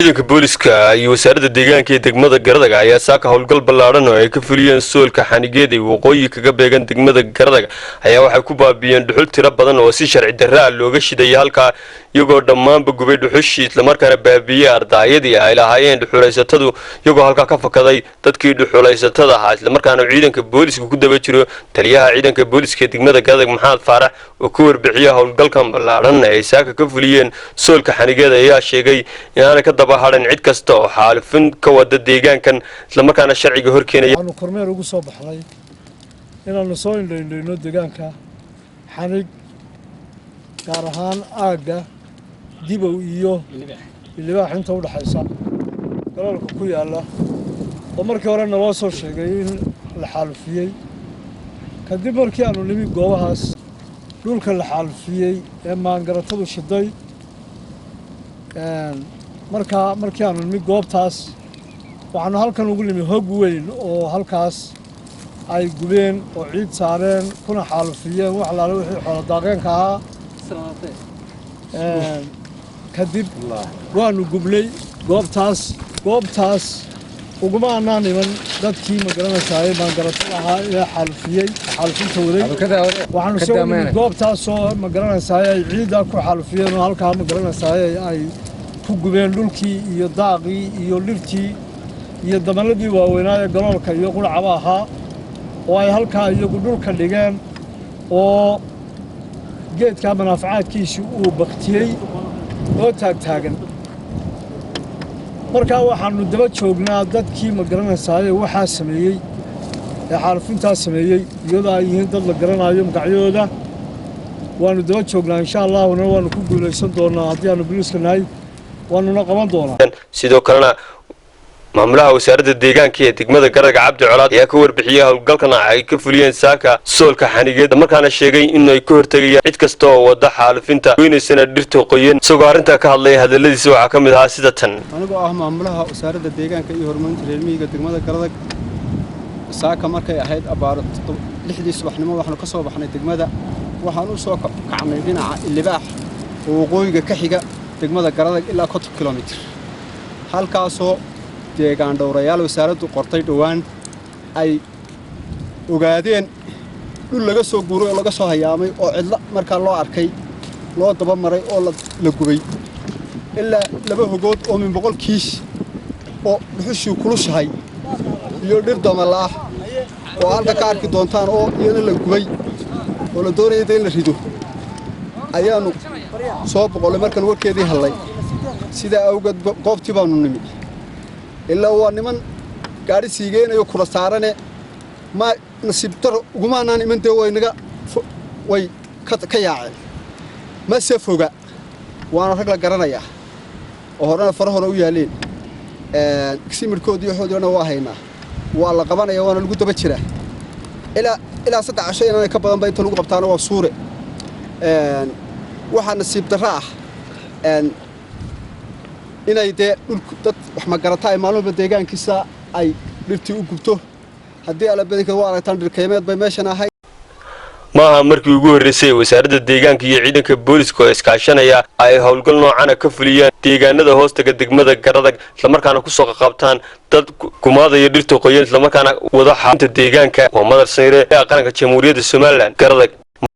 ciidanka booliska iyo wasaaradda deegaanka ee degmada Garadag ayaa saaka howlgal ballaaran oo ay ka fuliyeen soolka xanigeeda waqooyi kaga beegan degmada Garadag ayaa waxay ku baabiyeen dhuxul tiro badan oo si sharci darro ah looga shiday halka iyagoo dhammaanba gubay dhuxushii isla markaana baabiyay ardayadii ay lahaayeen dhuxulaysatadu iyagoo halka ka fakaday dadkii dhuxulaysatada ahaa isla markaana ciidanka booliska ku daba jiro taliyaha ciidanka booliska ee degmada Garadag Maxamed Faarax oo ku warbixiyay howlgalkan ballaaran ay saaka ka fuliyeen soolka xanigeeda ayaa sheegay in ka daba haran cid kasta oo xaalufin ka wada deegaankan isla markaana sharciga horkeenaya aanu kormeer ugu soo baxnay inaanu soo indhayno deegaanka xanig gaar ahaan aaga dibow iyo ilaax inta u dhaxaysa garoolka ku yaala oo markii hore naloo soo sheegay in la xaalufiyay kadib markii aanu nimi goobahaas dhulka la xaalufiyay ee maangaratadu shiday markii aanu nimi goobtaas waxaanu halkan ugu nimi hog weyn oo halkaas ay gubeen oo ciid saareen kuna xaalufiyeen wax laala wixii xoolo daaqeenka ahaa kadib waanu gubnay goobtaas uguma aanaan iman dadkii magaranaysaay maangaratada ahaa ee xaalufinta waday waxaanu soo nimi goobtaasoo magaranaysaay ay ciiddaa ku xaalufiyeen oo halkaa magaranaysaay ay ku gubeen dhulkii iyo daaqii iyo dhirtii iyo dabaladii waaweynaa ee galoolka iyo quracaba ahaa oo ay halkaa iyagu dhulka dhigeen oo geedka manaafacaadkiisii uu baktiyey oo taagtaagan markaa waxaanu daba joognaa dadkii magaranaysaay waxaa sameeyey ee xaalufintaa sameeyey iyadoo ay yihiin dad la garanayo magacyadooda waanu daba joognaa insha allahuna waanu ku guulaysan doonaa haddii aanu booliiska nahay waanuna qaban doonaa sidoo kalena maamulaha wasaaradda deegaanka ee degmada Garadag Cabdi Colaad ayaa ka warbixiyay howlgalkan ay ka fuliyeen saaka soolka xanigeeda markaana sheegay in ay ka hortagayaan cid kasta oo wada xaalufinta weynaysana dhirta qoyan isagoo arrinta ka hadlay hadaladiisa waxaa ka mid ahaa sida tan anigoo ah maamulaha wasaaradda deegaanka iyo horumarinta reer miyiga degmada Garadag saaka markay ahayd abaar 6 subaxnimo waxaanu ka soo baxnay degmada waxaan u soo kacnay dhinaca Ilibaax oo waqooyiga ka xiga degmada Garadag ilaa 10 kilomitir halkaasoo deegaan dhowrayaal wasaaraddu qortay dhawaan ay ogaadeen dhul laga soo guuray oo laga soo hayaamay oo cidla markaa loo arkay loo daba maray oo la gubay ilaa 2 hogood oo min 100 kiish oo dhuxushii kulushahay iyo dhir damalaah oo halka ka arki doontaan oo iyana la gubay oo la doonayay in la rido ayaanu soo boqolay markan warkeedii hadlay sida awgeed goobtii baanu nimi ilaa waa niman gaari siigeenayo kula saarane ma nasiib daro uguma aanaan iman dee way ka yaaceen ma se foga waana rag la garanayaa oo horena farahooda u yaaleen simirkoodii xoodana waa haynaa waa la qabanaya waana lagu daba jiraa ilaa 3 casho inaan ka badan ba inta lagu qabtaana waa suure waxaa nasiib darro ah inay dee dhulku dad wax ma garataa maalmoba deegaankiisa ay dhirtii u gubto haddii alabadika waa aragtaan dhirkaymeed bay meeshan ahay maaha markii ugu horreysay wasaaradda deegaanka iyo ciidanka booliska oo iskaashanaya ay howlgal noocana ka fuliyaan deegaanada hoostaga degmada Garadag isla markaana ku soo qabtaan dad kumaadaya dhirta qoyan isla markaana wada xaalinta deegaanka oo madar sayre ee qaranka Jamhuuriyadda Soomaaliland Garadag